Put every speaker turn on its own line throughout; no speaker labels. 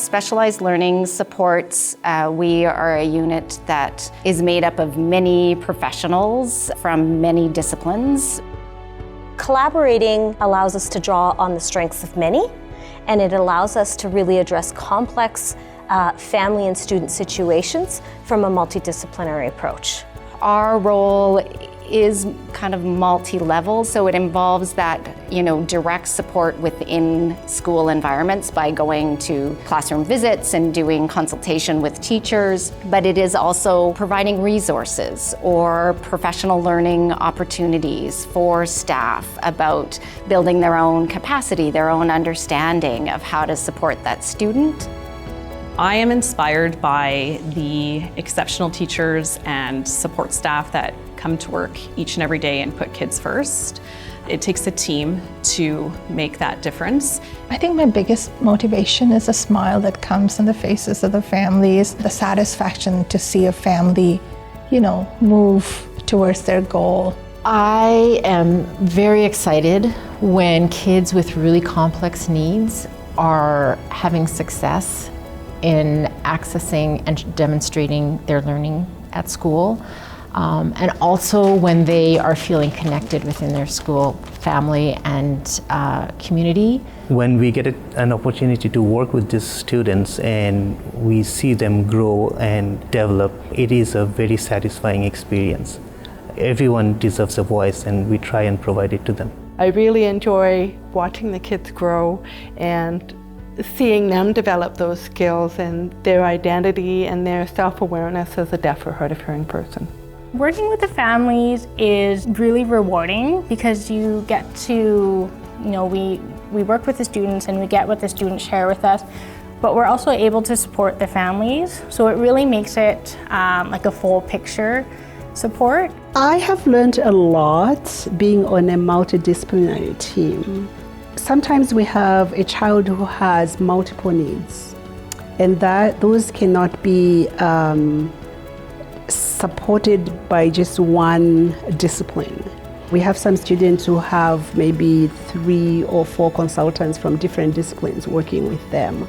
Specialized Learning Supports, we are a unit that is made up of many professionals from many disciplines.
Collaborating allows us to draw on the strengths of many, and it allows us to really address complex family and student situations from a multidisciplinary approach.
Our role is kind of multi-level, so it involves that, direct support within school environments by going to classroom visits and doing consultation with teachers, but it is also providing resources or professional learning opportunities for staff about building their own capacity, their own understanding of how to support that student.
I am inspired by the exceptional teachers and support staff that come to work each and every day and put kids first. It takes a team to make that difference.
I think my biggest motivation is a smile that comes on the faces of the families, the satisfaction to see a family, move towards their goal.
I am very excited when kids with really complex needs are having success in accessing and demonstrating their learning at school, and also when they are feeling connected within their school, family, and community.
When we get an opportunity to work with these students and we see them grow and develop, it is a very satisfying experience. Everyone deserves a voice, and we try and provide it to them.
I really enjoy watching the kids grow and seeing them develop those skills and their identity and their self-awareness as a deaf or hard of hearing person.
Working with the families is really rewarding because you get to, we work with the students and we get what the students share with us, but we're also able to support the families. So it really makes it like a full picture support.
I have learned a lot being on a multidisciplinary team. Sometimes we have a child who has multiple needs, and those cannot be supported by just one discipline. We have some students who have maybe 3 or 4 consultants from different disciplines working with them.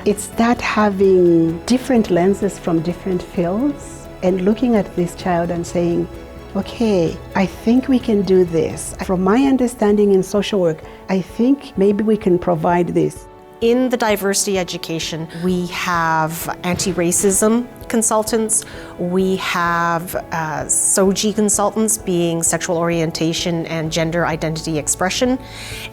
It's that having different lenses from different fields and looking at this child and saying, okay, I think we can do this. From my understanding in social work, I think maybe we can provide this.
In the diversity education, we have anti-racism consultants, we have SOGI consultants, being sexual orientation and gender identity expression,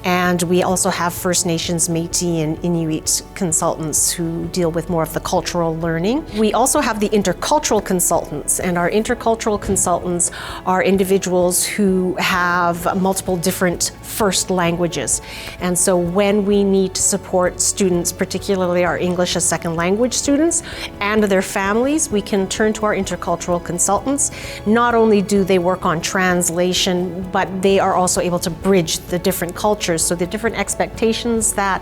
and we also have First Nations, Métis, and Inuit consultants who deal with more of the cultural learning. We also have the intercultural consultants, and our intercultural consultants are individuals who have multiple different first languages. And so when we need to support students, particularly our English as second language students and their families, we can turn to our intercultural consultants. Not only do they work on translation, but they are also able to bridge the different cultures. So the different expectations that,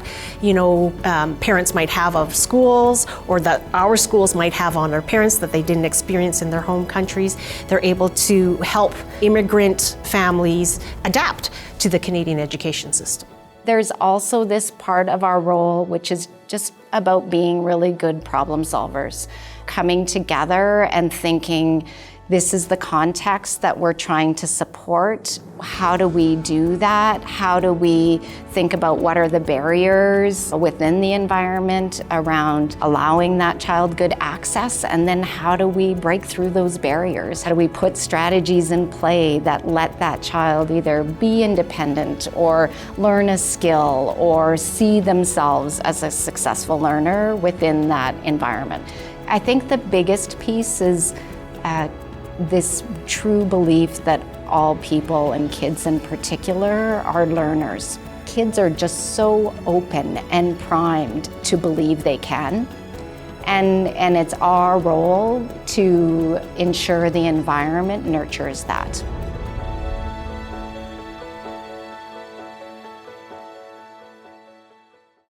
parents might have of schools, or that our schools might have on our parents that they didn't experience in their home countries, they're able to help immigrant families adapt to the Canadian education system.
There's also this part of our role which is just about being really good problem solvers, coming together and thinking, this is the context that we're trying to support. How do we do that? How do we think about what are the barriers within the environment around allowing that child good access? And then how do we break through those barriers? How do we put strategies in play that let that child either be independent or learn a skill or see themselves as a successful learner within that environment? I think the biggest piece is this true belief that all people, and kids in particular, are learners. Kids are just so open and primed to believe they can. And it's our role to ensure the environment nurtures that.